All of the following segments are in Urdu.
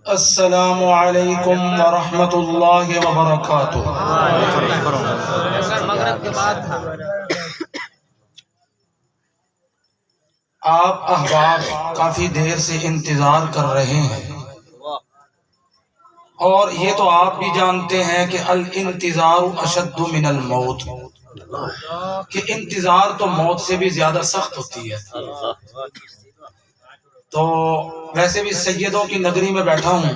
السلام علیکم ورحمۃ اللہ وبرکاتہ۔ سر مغرب کے بعد تھا۔ آپ احباب کافی دیر سے انتظار کر رہے ہیں، اور یہ تو آپ بھی جانتے ہیں کہ الانتظار اشد من الموت، کہ انتظار تو موت سے بھی زیادہ سخت ہوتی ہے۔ تو ویسے بھی سیدوں کی نگری میں بیٹھا ہوں،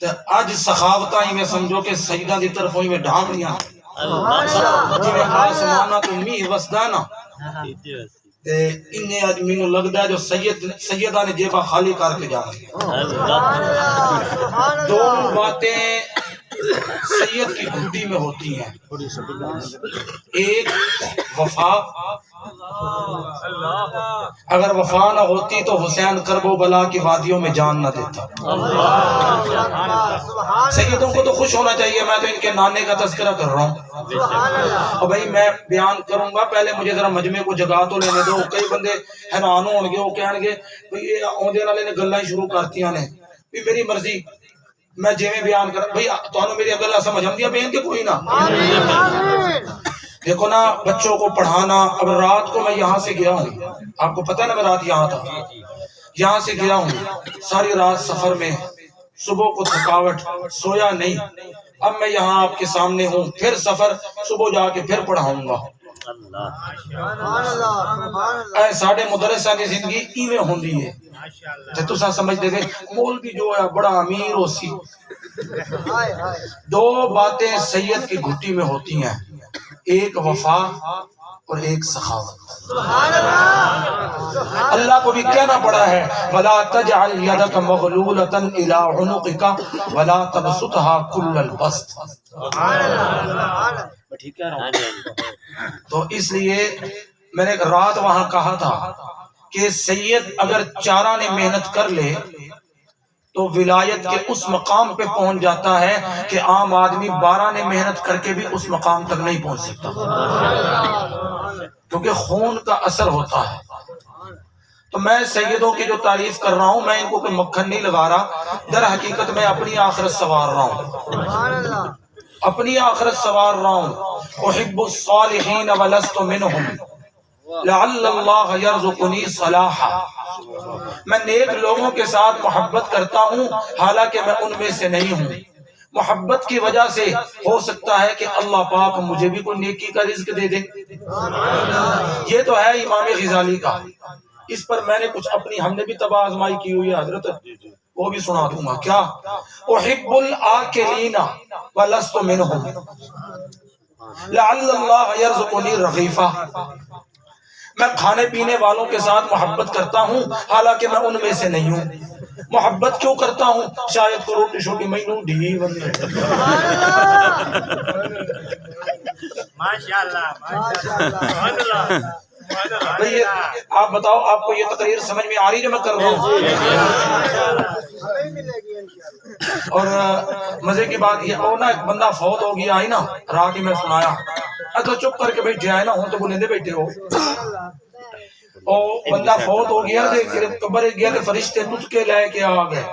تو اج سخاوتاں ہی میں سمجھو کہ سیداں دی طرف ہوئی میں ڈھانگڑیاں جی میں آسمانہ تو میہ وسدا نا تے انہیں اج مینوں لگدا ہے جو سیدہ نے جیبا خالی کر کے جانا۔ دو باتیں سید کی گھٹی میں ہوتی ہیں، ایک وفا، اگر وفا نہ ہوتی تو حسین کرب و بلا کی وادیوں میں جان نہ دیتا۔ سیدوں کو تو خوش ہونا چاہیے، میں تو ان کے نانے کا تذکرہ کر رہا ہوں۔ اور بھائی میں بیان کروں گا، پہلے مجھے ذرا مجمع کو جگہ تو لینے دو۔ کئی بندے حیران ہون گے، وہ کہن گے یہ اوندے والے نے گلاں شروع کرتیاں نے، بھی میری مرضی میں جویں بیان کر۔ بھائی تانوں میری گلاں سمجھ آندیاں پئیں کہ کوئی نہ؟ دیکھو نا، بچوں کو پڑھانا، اب رات کو میں یہاں سے گیا ہوں، آپ کو پتہ ہے نا میں رات یہاں تھا، یہاں سے گیا ہوں، ساری رات سفر میں، صبح کو تھکاوٹ، سویا نہیں، اب میں یہاں آپ کے سامنے ہوں، پھر سفر، صبح جا کے پھر پڑھاؤں گا۔ اے ساڈے مدرساں دی زندگی ایویں ہوندی ہے تے تساں سمجھ دے مولوی جو ہے بڑا امیر ہو سی۔ دو باتیں سید کی گھٹی میں ہوتی ہیں، ایک وفا اور ایک سخاوت۔ اللہ کو بھی کہنا پڑا ہے وَلَا تَجْعَلْ يَدَكَ مَغْلُولَةً إِلَىٰ عُنُقِكَ وَلَا تَبْسُطْهَا كُلَّ الْبَسْطِ۔ تو اس لیے میں نے رات وہاں کہا تھا کہ سید اگر چارہ نے محنت کر لے تو ولایت کے اس مقام پہ پہنچ جاتا ہے کہ عام آدمی 12 نے محنت کر کے بھی اس مقام تک نہیں پہنچ سکتا، کیونکہ خون کا اثر ہوتا ہے۔ تو میں سیدوں کی جو تعریف کر رہا ہوں، میں ان کو کوئی مکھن نہیں لگا رہا، در حقیقت میں اپنی آخرت سنوار رہا ہوں، اپنی آخرت سنوار رہا ہوں۔ احب الصالحین ولست منہم لعل اللہ یرزقنی صلاحا، میں نیک لوگوں کے ساتھ محبت کرتا ہوں حالانکہ میں ان میں سے نہیں ہوں۔ محبت کی وجہ سے ہو سکتا ہے کہ اللہ پاک مجھے بھی کوئی نیکی کا رزق دے دے۔ یہ تو ہے امام غزالی کا، اس پر میں نے کچھ اپنی، ہم نے بھی تباہ آزمائی کی ہوئی ہے حضرت، وہ بھی سنا دوں گا۔ کیا؟ احب الآکلین ولست منہم لعل اللہ یرزقنی رغیفہ، میں کھانے پینے والوں کے ساتھ محبت کرتا ہوں حالانکہ میں ان میں سے نہیں ہوں۔ محبت کیوں کرتا ہوں؟ شاید کو روٹی شوٹی مینوں ڈھی بندے۔ ماشاءاللہ ماشاءاللہ۔ بھئی آپ بتاؤ، آپ کو یہ تقریر سمجھ میں آ رہی جو میں کر رہا ہوں؟ اور مزے کی بات یہ اور نا، ایک بندہ فوت ہو گیا ہے نا، رات ہی میں سنایا، تو چپ کر کے بیٹھے آئے نا، ہوں تو بلندے بیٹھے ہو۔ اور بندہ فوت ہو گیا تھے، قبر گیا تھے، فرشتے تجھ کے لے کے آ گئے،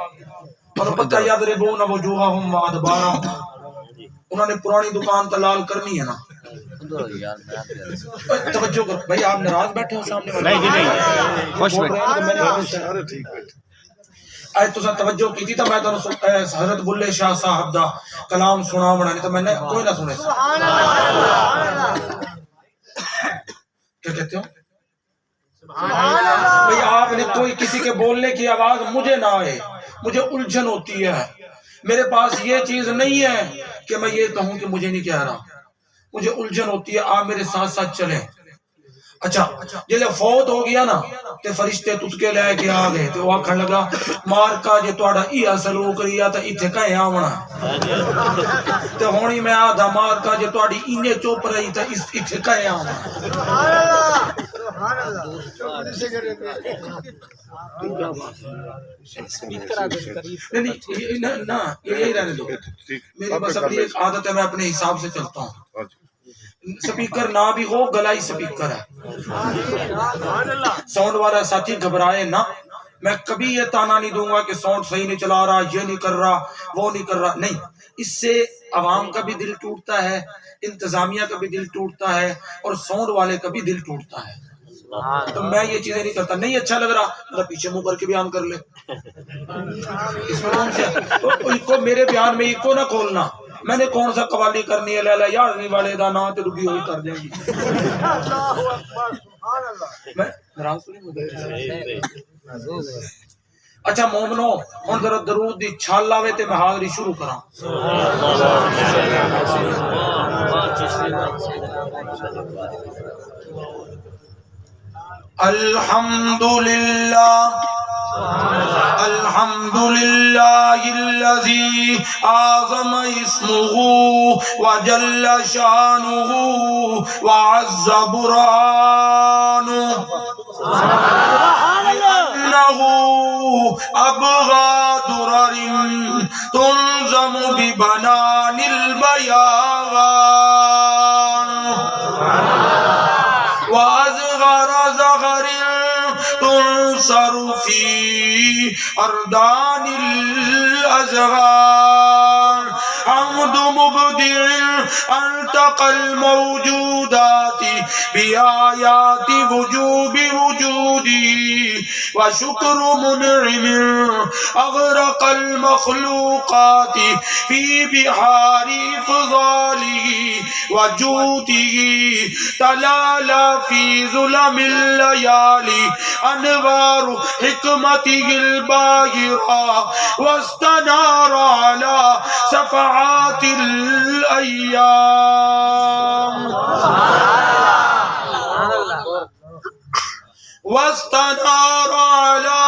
اور پتہ یضربون وجوہہم وادبارہم، انہوں نے پرانی دکان تلال کرنی ہے نا۔ توجہ کر بھائی، آپ ناراض بیٹھے ہو سامنے والے؟ نہیں، خوش بیٹھے۔ اے تساں توجہ کی تھی تو میں تو حضرت بلے شاہ صاحب دا کلام سنا بنا نہیں تو میں نے کوئی نہ سنے۔ کیا کہتے ہو؟ بھئی آپ نے کوئی کسی کے بولنے کی آواز مجھے نہ آئے، مجھے الجھن ہوتی ہے، میرے پاس یہ چیز نہیں ہے کہ میں یہ کہوں کہ مجھے نہیں کہہ رہا، مجھے الجھن ہوتی ہے۔ آپ میرے ساتھ ساتھ چلیں۔ اچھا جلے فوت ہو گیا نا تے فرشتے تجھ کے لے کے آ گئے، تو وہ آکھن لگا مارکا جے تہاڈا ایہا سلوک رہیا تے ایتھے کہیں آونا، تے ہونی میں آدھا مارکا جے تہاڈی اینے چپ رہی تے ایتھے کہیں آونا۔ نہ یہی رہنے دو، میری بس اپنی ایک عادت ہے، میں اپنے حساب سے چلتا ہوں۔ سپیکر نہ بھی ہو، گلا ہی سپیکر ہے۔ ساؤنڈ والا ساتھی گھبرائے نہ، میں کبھی یہ تانا نہیں دوں گا کہ ساؤنڈ صحیح نہیں چلا رہا، یہ نہیں کر رہا، وہ نہیں کر رہا، نہیں. اس سے عوام کا بھی دل ٹوٹتا ہے، انتظامیہ کا بھی دل ٹوٹتا ہے، اور ساؤنڈ والے کا بھی دل ٹوٹتا ہے. تو میں یہ چیزیں نہیں کرتا. نہیں اچھا لگ رہا میرا پیچھے منہ کر کے بیان کر لے، اس میں کون سے تو کو میرے بیان میں کو نہ کھولنا. میں نے کون سا قوالی کرنی ہے، لالا یار نہیں والے دا نا تے ڈبی ہوئی کر دیں گی. میں ناراض تو نہیں ہوں. اچھا مومنو ہن ذرا درود دی چھال لاوے تے میں حاضری شروع کراں. الحمدللہ الحمدللہ الذی اعظم اسمہ وجل شانہ وعز برہانہ انہ ابغى درر تنظم ببنان البیان وأصغر زغر تنصر في أردان الأزغار حمد مبدع أنتقى الموجودات بآيات وجوب وجوده وشكر منعم أغرق المخلوقات في بحار إفضاله وجوده تلالا في ظلم الليالي أنوار حكمته الباهرة واستنار على صفحات الأيام واستنار على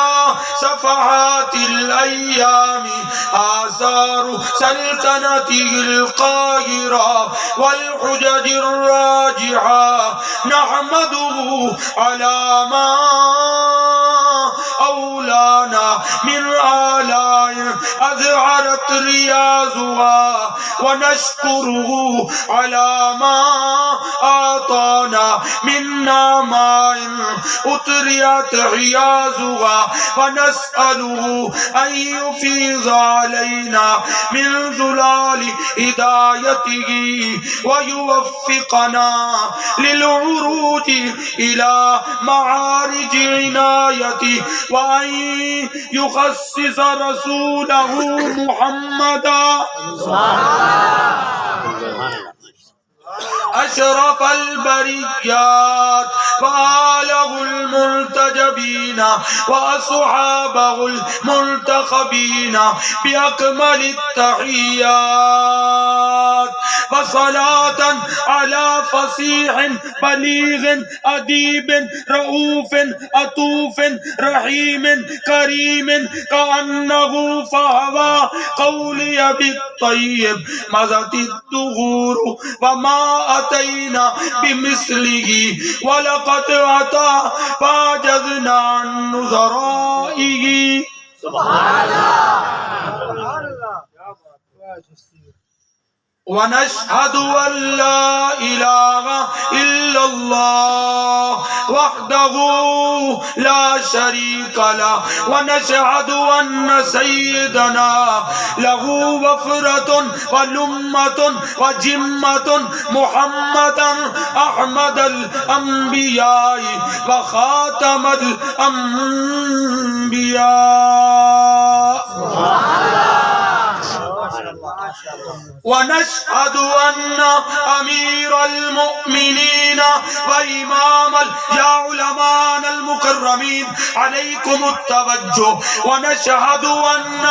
صفحات الأيام آثار سلطنته القاهرة والحجج الراجحة نحمده على ما أولانا من آلاء أذعرت رياضها ونشكره على ما آتانا من نعماء أطريت عياذها ونسأله أن يفيض علينا من ظلال هدايته ويوفقنا للعروج إلى معارج عنايته وأن يخصص رسوله محمدا أشرف البريات وآله الملتجبين وأصحابه المنتخبين بأكمل التحيات وصلاة على فصيح بليغ أديب رؤوف أطوف رحيم كريم كأنه فهوى قولي بالطيب مزت الدهور وما أتينا بمثله ولقد أتى فعجزنا عن نظرائه سبحان الله ونشهد أن لا إله إلا الله وحده لا شريك له ونشهد أن سيدنا له وفرة ولمة وجمة محمدا أحمد الأنبياء وخاتم الأنبياء ونشهد أن أمير المؤمنين وإمام يا علماء المكرمين عليكم التوجه ونشهد أن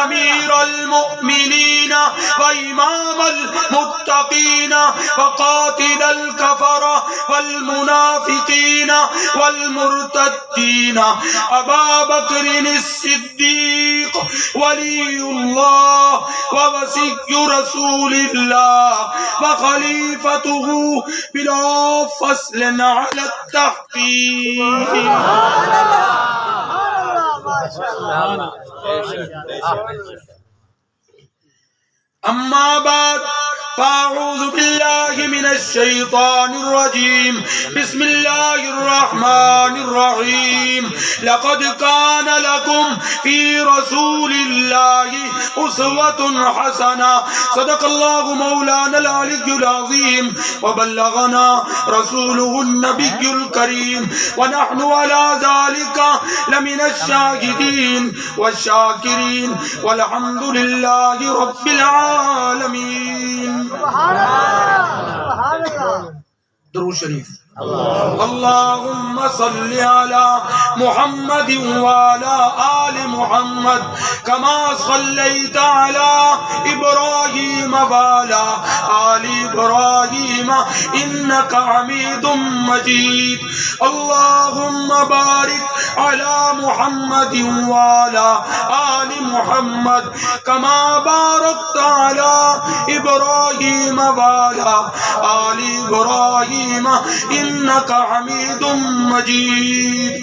أمير المؤمنين وإمام المتقين وقاتل الكفر والمنافقين والمرتدين أبا بكر الصديق ولي الله ووصي رسول الله وخليفته بلا فصل على التحقيق أما بعد فاعوذ باللہ من الشیطان الرجیم بسم اللہ الرحمن الرحیم لقد کان لکم فی رسول اللہ اسوۃ حسنہ صدق اللہ مولانا العلی العظیم وبلغنا رسوله النبی الکریم ونحن على ذلك لمن الشاہدین والشاکرین والحمد للہ رب العالمین. درود شریف. اللہم صلی علی محمد وعلی آل محمد کما صلیت علی ابراہیم وعلی آل ابراہیم انکا حمید مجید. اللہم بارک علی محمد وعلی آل محمد کما بارکت علی ابراہیم وعلی آل ابراہیم انکا حمید مجید.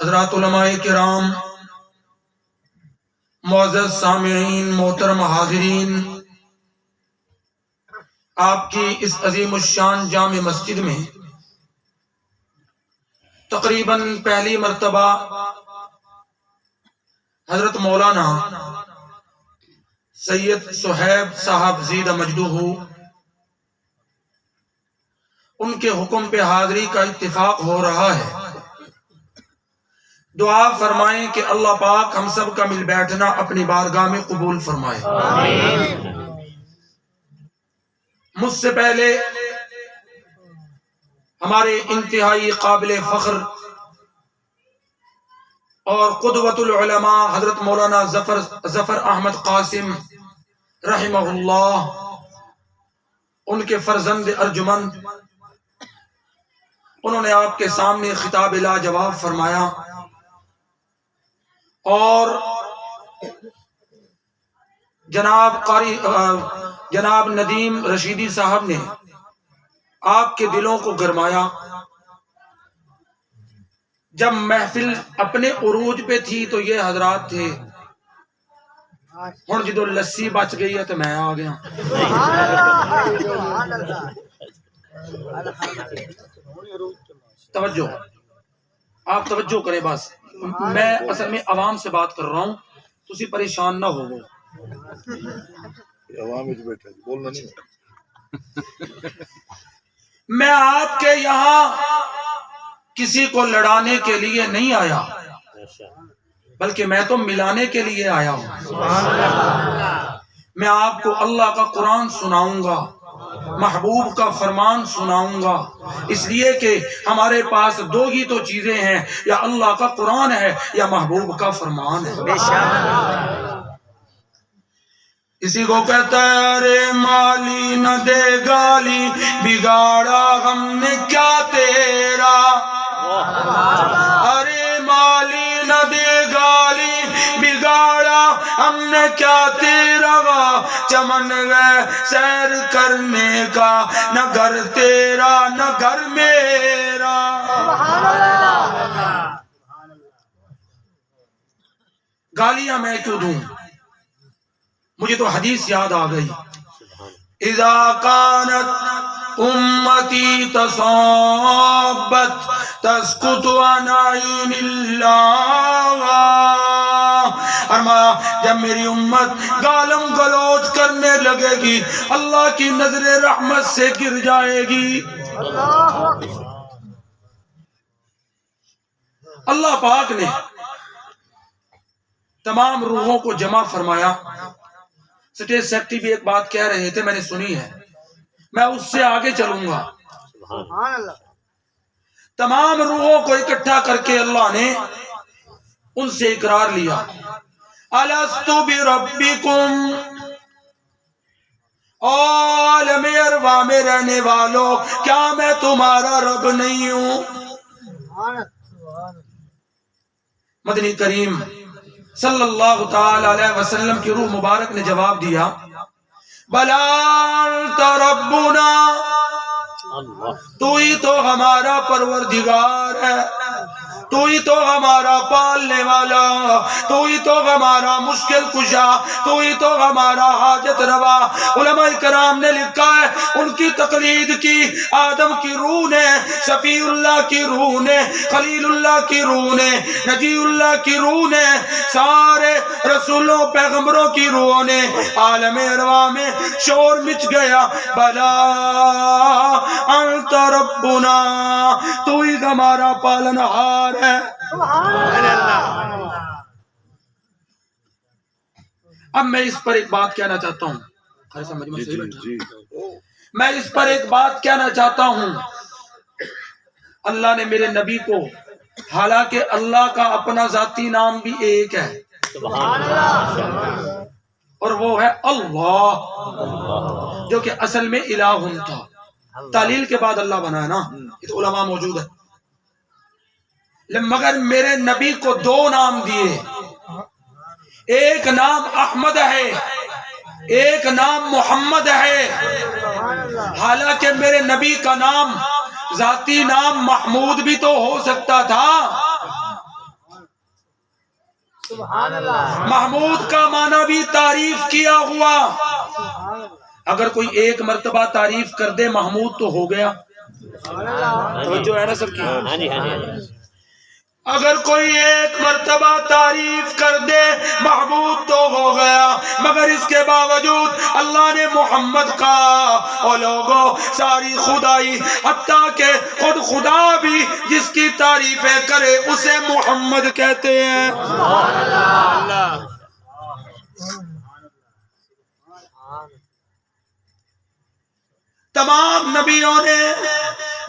حضرات علماء کرام، معزز سامعین، محترم حاضرین، آپ کی اس عظیم الشان جامع مسجد میں تقریباً پہلی مرتبہ حضرت مولانا سید صہیب صاحب زیدہ مجدہ ان کے حکم پہ حاضری کا اتفاق ہو رہا ہے. دعا فرمائیں کہ اللہ پاک ہم سب کا مل بیٹھنا اپنی بارگاہ میں قبول فرمائے. مجھ سے پہلے ہمارے انتہائی قابل فخر اور قدوۃ العلماء حضرت مولانا ظفر احمد قاسم رحمہ اللہ، ان کے فرزند ارجمند، انہوں نے آپ کے سامنے خطاب لاجواب فرمایا اور جناب ندیم رشیدی صاحب نے آپ کے دلوں کو گرمایا. جب محفل اپنے عروج پہ تھی تو یہ حضرات تھے، ہن جدو لسی بچ گئی ہے تو میں آ گیا. توجہ، آپ توجہ کریں. بس میں اصل میں عوام سے بات کر رہا ہوں، تسی پریشان نہ ہو. میں آپ کے یہاں کسی کو لڑانے کے لیے نہیں آیا، بلکہ میں تو ملانے کے لیے آیا ہوں. میں آپ کو اللہ کا قرآن سناؤں گا، محبوب کا فرمان سناؤں گا، اس لیے کہ ہمارے پاس دو ہی تو چیزیں ہیں، یا اللہ کا قرآن ہے یا محبوب کا فرمان ہے. اسی کو کہتا ہے ارے مالی نہ دے گالی بگاڑا ہم نے کیا تیرا. ارے مالی نہ دے گالی بگاڑا ہم نے کیا تیرا. چمن گئے سیر کرنے کا، نہ گھر تیرا نہ گھر میرا. گالیاں میں کیوں دوں؟ مجھے تو حدیث یاد آ گئی. اذا كانت امتی تصابت تسقط عن عین اللہ. فرمایا جب میری امت گالم گلوچ کرنے لگے گی اللہ کی نظر رحمت سے گر جائے گی. اللہ پاک نے تمام روحوں کو جمع فرمایا. سٹیج سیکٹری بھی ایک بات کہہ رہے تھے، میں نے سنی ہے، میں اس سے آگے چلوں گا. تمام روحوں کو اکٹھا کر کے اللہ نے ان سے اقرار لیا، الست بربکم، عالم ارواح میں رہنے والوں کیا میں تمہارا رب نہیں ہوں؟ مدنی کریم صلی اللہ تعالی علیہ وسلم کی روح مبارک نے جواب دیا، بلا انت ربنا، تو ہی تو ہمارا پروردگار ہے. تو ہی تو ہمارا پالنے والا، تو ہی تو ہمارا مشکل کشا، تو ہی تو ہمارا حاجت روا۔ علماء کرام نے لکھا ہے ان کی تقلید کی، آدم کی روح نے، صفی اللہ کی روح نے، خلیل اللہ کی روح نے، نجی اللہ کی روح نے، سارے رسولوں پیغمبروں کی روحوں نے، عالم ارواح میں شور مچ گیا، بلا انت ربنا، تو ہی ہمارا پالنہار ہے۔ اب میں اس پر ایک بات کہنا چاہتا ہوں، میں اس پر ایک بات کہنا چاہتا ہوں۔ اللہ نے میرے نبی کو، حالانکہ اللہ کا اپنا ذاتی نام بھی ایک ہے اور وہ ہے اللہ، جو کہ اصل میں الہ تھا، تعلیل کے بعد اللہ بنا ہے نا، یہ تو علماء موجود ہے، مگر میرے نبی کو دو نام دیے، ایک نام احمد ہے، ایک نام محمد ہے، حالانکہ میرے نبی کا نام ذاتی نام محمود بھی تو ہو سکتا تھا۔ محمود کا معنی بھی تعریف کیا ہوا، اگر کوئی ایک مرتبہ تعریف کر دے محمود تو ہو گیا، توجہ ہے نا سب کی؟ اگر کوئی ایک مرتبہ تعریف کر دے محمود تو ہو گیا، مگر اس کے باوجود اللہ نے محمد کا، اور لوگوں ساری خدائی، حتیٰ کہ خود خدا بھی جس کی تعریفیں کرے اسے محمد کہتے ہیں۔ تمام نبیوں نے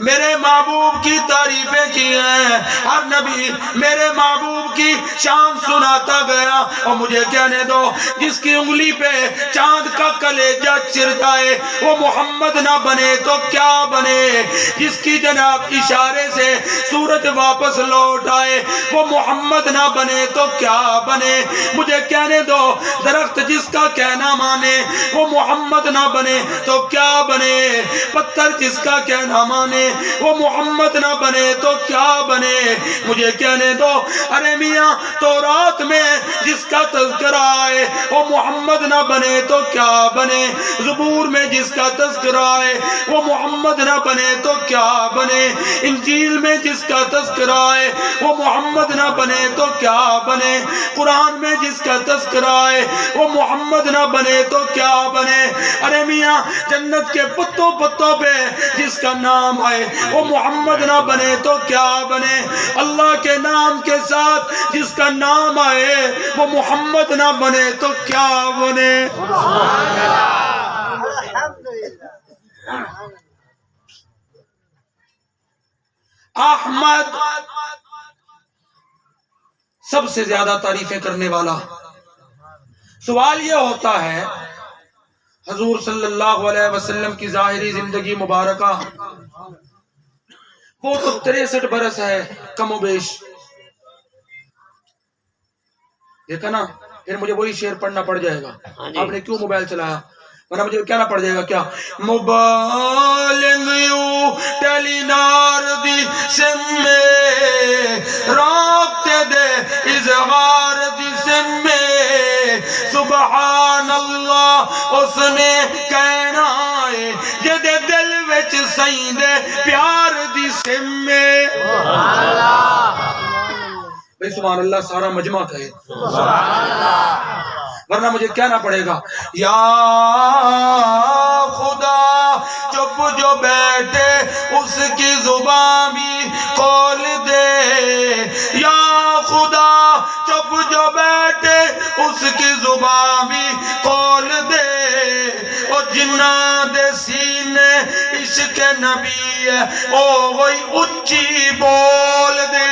میرے محبوب کی تعریفیں کی ہیں، ہر نبی میرے محبوب کی شان سناتا گیا، اور مجھے کہنے دو جس کی انگلی پہ چاند کا کلیجہ چر جائے وہ محمد نہ بنے تو کیا بنے، جس کی جناب اشارے سے سورج واپس لوٹ آئے وہ محمد نہ بنے تو کیا بنے، مجھے کہنے دو درخت جس کا کہنا مانے وہ محمد نہ بنے تو کیا بنے، پتھر جس کا کہنا مانے وہ محمد نہ بنے تو کیا بنے، مجھے کہنے دو ارے میاں تورات میں جس کا تذکرہ آئے وہ محمد نہ بنے تو کیا بنے، زبور میں جس کا تذکرہ آئے وہ محمد نہ بنے تو کیا بنے، انجیل میں جس کا تذکرہ آئے وہ محمد نہ بنے تو کیا بنے، قرآن میں جس کا تذکرہ آئے وہ محمد نہ بنے تو کیا بنے، ارے میاں جنت کے پتوں پتوں پہ جس کا نام آئے وہ محمد نہ بنے تو کیا بنے، اللہ کے نام کے ساتھ جس کا نام آئے وہ محمد نہ بنے تو کیا بنے۔ احمد سب سے زیادہ تعریفیں کرنے والا۔ سوال یہ ہوتا ہے حضور صلی اللہ علیہ وسلم کی ظاہری زندگی مبارکہ وہ تو 63 برس ہے کم و بیش، دیکھا نا، پھر مجھے وہی شعر پڑھنا پڑ جائے گا، آپ نے کیوں موبائل چلایا، ورنہ مجھے کہنا پڑ جائے گا کیا، موبائل یو ٹیلی نار دی سمے رابطے دے اظہار دی سمے، سبحان اللہ اس نے کہنا ہے جدے دل وچ سائندے پیار دی سمے۔ بھئی سبحان اللہ سارا مجمع کہے ورنہ مجھے کہنا پڑے گا یا خدا چپ جو بیٹھے اس کی زبان بھی کھول دے، یا خدا چپ جو بیٹھے اس کی زبان بھی کھول دے، اور جنہ دے سینے عشق نبی ہے او وہی اچھی بول دے۔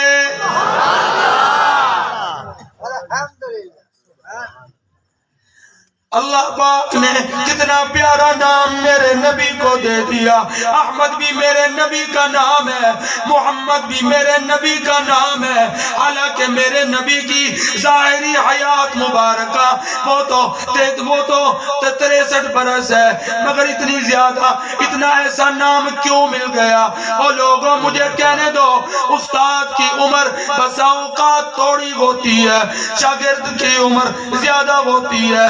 اللہ پاک نے کتنا پیارا نام میرے نبی کو دے دیا. احمد بھی میرے نبی کا نام ہے, محمد بھی میرے نبی کا نام ہے. حالانکہ میرے نبی کی ظاہری حیات مبارکہ وہ تو 63 برس ہے, مگر اتنی زیادہ اتنا ایسا نام کیوں مل گیا؟ اور لوگوں مجھے کہنے دو, استاد کی عمر بسا اوقات تھوڑی ہوتی ہے, شاگرد کی عمر زیادہ ہوتی ہے.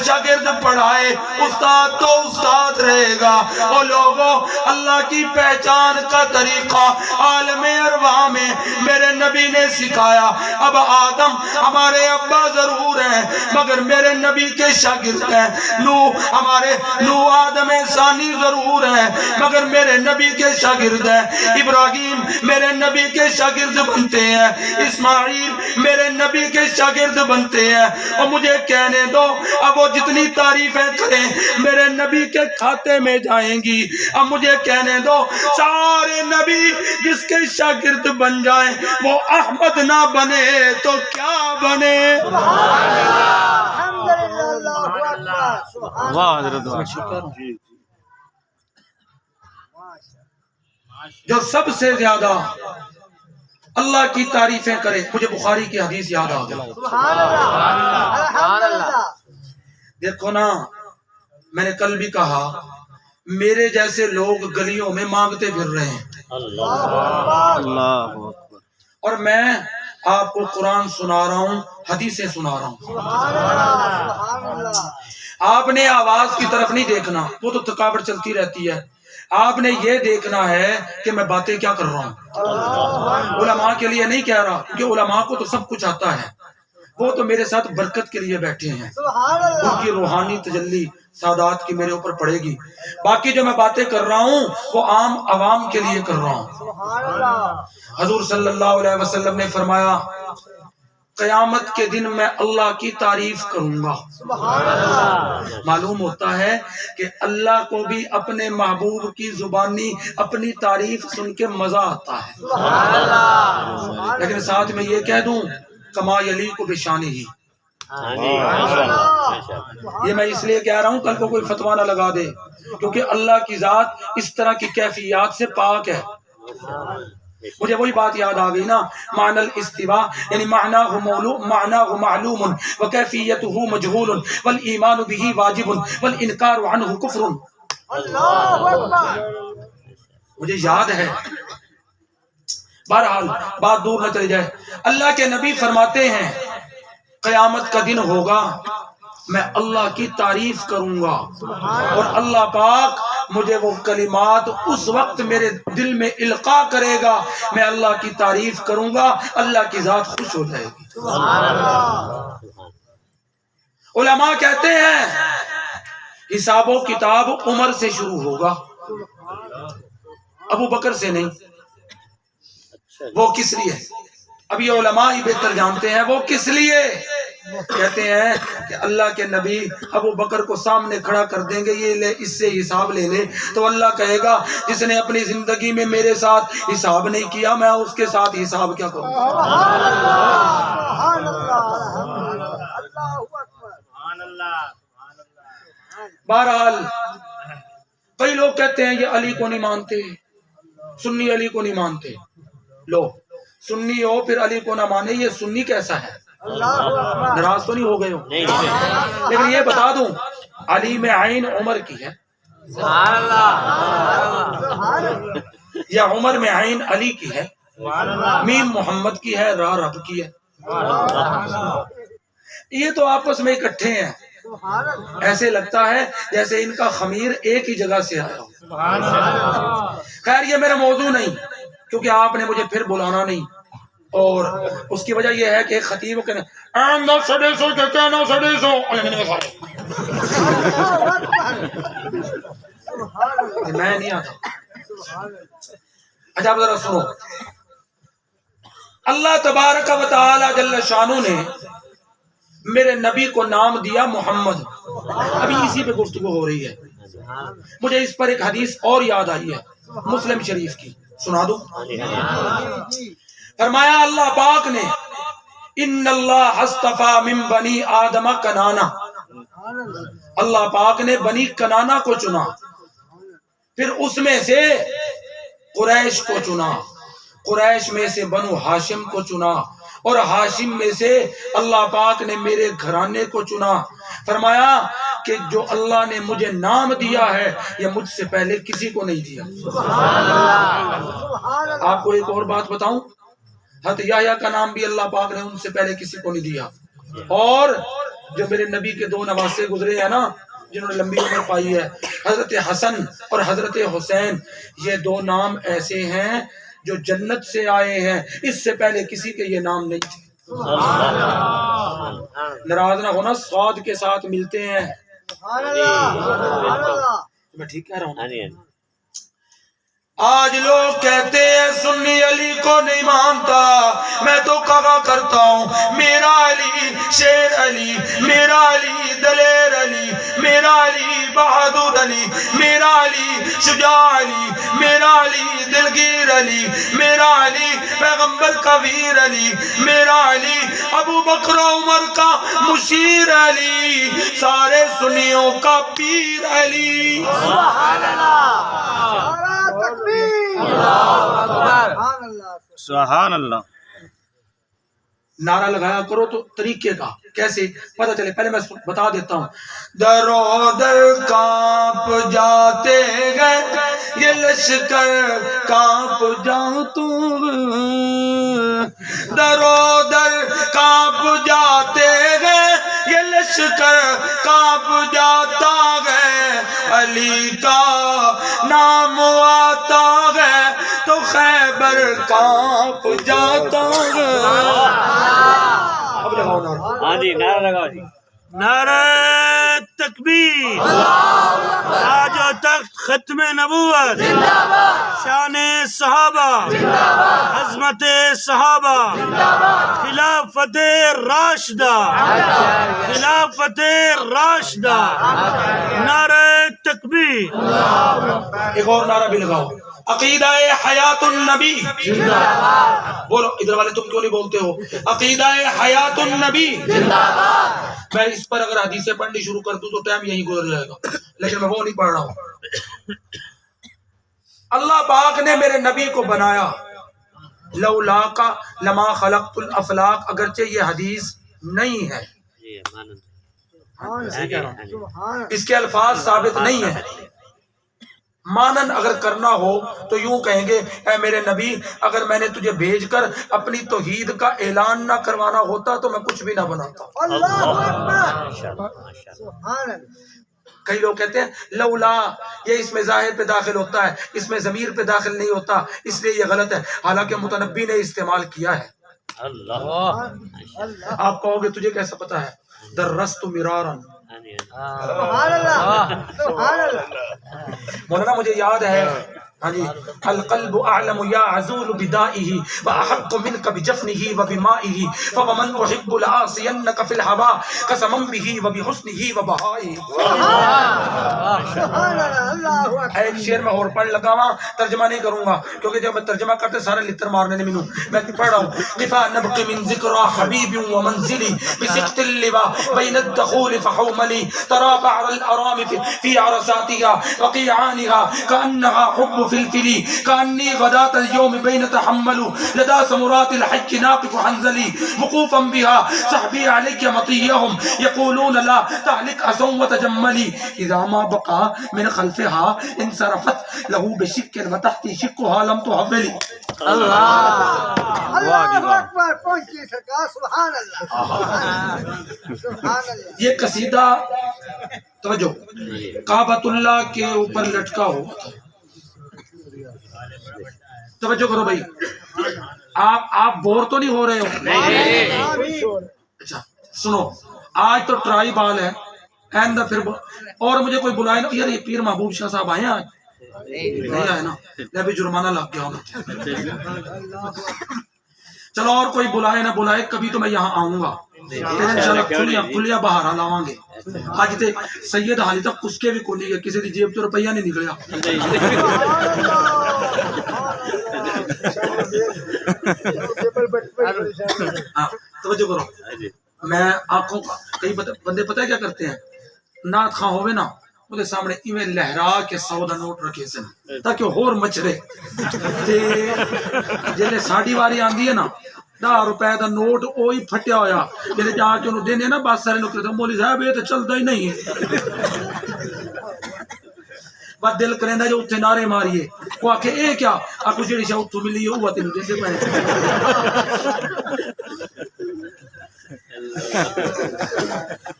شاگرد پڑھائے, استاد تو استاد رہے گا. اور لوگوں اللہ کی پہچان کا طریقہ عالم ارواح میں میرے نبی نے سکھایا. اب آدم ہمارے ابا ضرور ہیں مگر میرے نبی کے شاگرد ہیں. نو آدم ثانی ضرور ہیں مگر میرے نبی کے شاگرد ہیں. ابراہیم میرے نبی کے شاگرد بنتے ہیں, اسماعیل میرے نبی کے شاگرد بنتے ہیں. اور مجھے کہنے دو, اب وہ جتنی تعریفیں کریں میرے نبی کے کھاتے میں جائیں گی. اب مجھے کہنے دو, سارے نبی جس کے شاگرد بن جائیں وہ احمد نہ بنے تو کیا بنے؟ واہ حضرت جو سب سے زیادہ اللہ کی تعریفیں کرے. مجھے بخاری کی حدیث یاد آ گئی. دیکھو نا, میں نے کل بھی کہا میرے جیسے لوگ گلیوں میں مانگتے پھر رہے ہیں, اللہ اور میں آپ کو قرآن سنا رہا ہوں, حدیثیں سنا رہا ہوں. آپ نے آواز کی طرف نہیں دیکھنا, وہ تو تھکاوٹ چلتی رہتی ہے. آپ نے یہ دیکھنا ہے کہ میں باتیں کیا کر رہا ہوں. علماء کے لیے نہیں کہہ رہا, کیونکہ علماء کو تو سب کچھ آتا ہے, وہ تو میرے ساتھ برکت کے لیے بیٹھے ہیں. ان کی روحانی تجلی سادات کی میرے اوپر پڑے گی. باقی جو میں باتیں کر رہا ہوں وہ عام عوام کے لیے کر رہا ہوں. حضور صلی اللہ علیہ وسلم نے فرمایا, قیامت کے دن میں اللہ کی تعریف کروں گا. معلوم ہوتا ہے کہ اللہ کو بھی اپنے محبوب کی زبانی اپنی تعریف سن کے مزہ آتا ہے. لیکن ساتھ میں یہ کہہ دوں, کما یلیق بشانہ ہی. یہ میں اس لیے کہہ رہا ہوں کل کو کوئی فتویٰ نہ لگا دے, کیونکہ اللہ کی ذات اس طرح کی کیفیات سے پاک ہے. مجھے وہی بات یاد آ گئی نا, معنی الاستواء یعنی معناہ معلوم وکیفیتہ مجہول والایمان بہ واجب والانکار عنہ کفر. مجھے یاد ہے, بہرحال بات دور نہ چلی جائے. اللہ کے نبی فرماتے ہیں قیامت کا دن ہوگا, میں اللہ کی تعریف کروں گا, اور اللہ پاک مجھے وہ کلمات اس وقت میرے دل میں القاء کرے گا, میں اللہ کی تعریف کروں گا, اللہ کی ذات خوش ہو جائے گی. علماء کہتے ہیں حساب و کتاب عمر سے شروع ہوگا, ابو بکر سے نہیں. وہ کس لیے؟ اب یہ علماء ہی بہتر جانتے ہیں وہ کس لیے. کہتے ہیں کہ اللہ کے نبی ابو بکر کو سامنے کھڑا کر دیں گے, یہ لے اس سے حساب لے لے, تو اللہ کہے گا جس نے اپنی زندگی میں میرے ساتھ حساب نہیں کیا میں اس کے ساتھ حساب کیا کروں. بہرحال کئی لوگ کہتے ہیں یہ علی کو نہیں مانتے, سنی علی کو نہیں مانتے. لو, سنی ہو پھر علی کو نہ مانے, یہ سنی کیسا ہے؟ ناراض تو نہیں ہو گئے ہو؟ لیکن یہ بتا دوں, علی میں عین عمر کی ہے, یا عمر میں عین علی کی ہے, میم محمد کی ہے, را رب کی ہے. یہ تو آپس میں اکٹھے ہیں, ایسے لگتا ہے جیسے ان کا خمیر ایک ہی جگہ سے آیا ہو. خیر یہ میرا موضوع نہیں, کیونکہ آپ نے مجھے پھر بلانا نہیں, اور اس کی وجہ یہ ہے کہ ایک خطیب کہنا میں نہیں آتا. اچھا ذرا سنو, اللہ تبارک و تعالی جل شانہ نے میرے نبی کو نام دیا محمد. ابھی اسی پہ گفتگو ہو رہی ہے. مجھے اس پر ایک حدیث اور یاد آئی ہے, مسلم شریف کی, سنا دوں. فرمایا اللہ پاک نے ان اللہ اصطفیٰ من بنی آدم کنانا اللہ پاک نے بنی کنانا کو چنا، پھر اس میں سے قریش کو چنا، قریش میں سے بنو ہاشم کو چنا، اور ہاشم میں سے اللہ پاک نے میرے گھرانے کو چنا۔ فرمایا کہ جو اللہ نے مجھے نام دیا ہے یہ مجھ سے پہلے کسی کو نہیں دیا۔ آپ کو ایک اور بات بتاؤں، حضرت یحییٰ کا نام بھی اللہ پاک نے ان سے پہلے کسی کو نہیں دیا، اور جو میرے نبی کے دو نواسے گزرے ہیں نا جنہوں نے لمبی عمر پائی ہے، حضرت حسن اور حضرت حسین، یہ دو نام ایسے ہیں جو جنت سے آئے ہیں، اس سے پہلے کسی کے یہ نام نہیں تھے۔ ناراض نہ ہونا، سعاد کے ساتھ ملتے ہیں۔ میں ٹھیک کہہ رہا ہوں؟ آج لوگ کہتے ہیں سنی علی کو نہیں مانتا، میں تو کہا کرتا ہوں میرا علی شیر علی، میرا علی دلیر علی، میرا علی بہادر علی، میرا علی شجاع علی، میرا علی دلگیر علی، میرا علی پیغمبر کا ویر علی، میرا علی ابو بکر و عمر کا مشیر علی، سارے سنیوں کا پیر علی۔ سبحان اللہ۔ نعرہ لگایا کرو تو طریقے کا کیسے پتہ چلے، پہلے میں بتا دیتا ہوں۔ در و در کانپ جاتے گئے یہ لشکر، کانپ جاؤ تم، در و در کانپ جاتے گئے یہ لشکر، کانپ جاتا گئے علی کا نام آتا ہے تو خیبر کانپ جاتا ہے۔ اب لگاؤ نعرہ۔ ہاں جی، نعرہ لگاؤ جی۔ نعرہ تکبیر، تاج و تخت ختم نبوت، شان صحابہ، عظمت صحابہ، خلافت راشدہ، خلافت راشدہ، نعرہ تکبیر۔ ایک اور نعرہ بھی لگاؤ، عقیدہ حیات النبی، بولو ادھر والے تم کیوں نہیں بولتے ہو؟ عقیدہ حیات النبی، میں اس پر اگر حدیثیں پڑھنی شروع کر دوں تو ٹائم یہیں گزر جائے گا، لیکن میں وہ نہیں پڑھ رہا ہوں۔ اللہ پاک نے میرے نبی کو بنایا، لولا کا لما خلقت الافلاق، اگرچہ یہ حدیث نہیں ہے، اس کے الفاظ ثابت نہیں ہیں، مانن اگر کرنا ہو تو یوں کہیں گے اے میرے نبی اگر میں نے تجھے بھیج کر اپنی توحید کا اعلان نہ کروانا ہوتا تو میں کچھ بھی نہ بناتا۔ اللہ اکبر، سبحان اللہ۔ کئی لوگ کہتے ہیں لولا، یہ اس میں ظاہر پہ داخل ہوتا ہے، اس میں ضمیر پہ داخل نہیں ہوتا، اس لیے یہ غلط ہے، حالانکہ متنبی نے استعمال کیا ہے۔ آپ کہو گے تجھے کیسا پتا ہے؟ درست مرارا، سبحان اللہ، سبحان اللہ۔ مولانا مجھے یاد ہے، ہاں جی، القلب اعلم یا عزول بدائه واحق منك بجفنه وبمائه فمن احب العاصينك في الهوى قسما به وبحسنه وبهائه۔ سبحان اللہ، اللہ اکبر۔ ایک شعر میں اور پڑھ لگا ہوا، ترجمہ نہیں کروں گا کیونکہ جب میں ترجمہ کرتے سارے لتر مارنے نے مینوں، میں پڑھ رہا ہوں۔ قفا نبقي من ذكرى حبيب ومنزلي بسقط اللواء بين الدخول فحوملي ترى بعض الارام في عرساتها وقيعانها كانها حب فلفلي كأني غداة اليوم بين تحملوا لدى سمرات الحج ناقف حنزلي وقوفا بها صحبي عليك مطيهم يقولون لا تهلك أسوا وتجملي إذا ما بقى من خلفها انصرفت له بشك وتحت شقها لم تهولي۔ اللہ اکبر، پہنچی سرکار، سبحان اللہ، سبحان اللہ۔ یہ قصیدہ توجہ کعبۃ اللہ کے اوپر لٹکا ہوا تھا، توجہ کرو بھائی، آپ بور تو نہیں ہو رہے ہو؟ اچھا سنو، آج تو ٹرائی بال ہے، آئندہ پھر اور مجھے کوئی بلائے نا یار یہ پیر محبوب شاہ صاحب آئے ہیں آج؟ نہیں آئے نا، میں بھی جرمانہ لگ گیا ہوں۔ چلو اور کوئی بلائے نہ بلائے کبھی تو میں یہاں آؤں گا، پھر انشاءاللہ کھلیا باہر لاواں گے۔ آج تے سید حالی تک کس کے بھی کھولی گئے، کسی دی جیب تو روپیہ نہیں نکلیا۔ توجہ کرو، میں آنکھوں کا کئی بندے پتہ ہے کیا کرتے ہیں نات خاں ہوئے نا وہ سامنے ایویں لہرا کے 100 دا نوٹ رکھے سن تاکہ ہور مچرے تے جلے ساڈی واری آندی ہے نا 10 روپے دا نوٹ اوہی پھٹیا ہویا جلے جا کے انہوں دینے نا بس سارے لوگ کہتے ہیں مولوی صاحب یہ تو چلتا ہی نہیں ہے بس دل کریندا جو اتنے نعرے ماریے وہ آکھے اے کیا آکھو جیڑی شاہ اتھو ملی ہے وہ تینوں دیندے پئے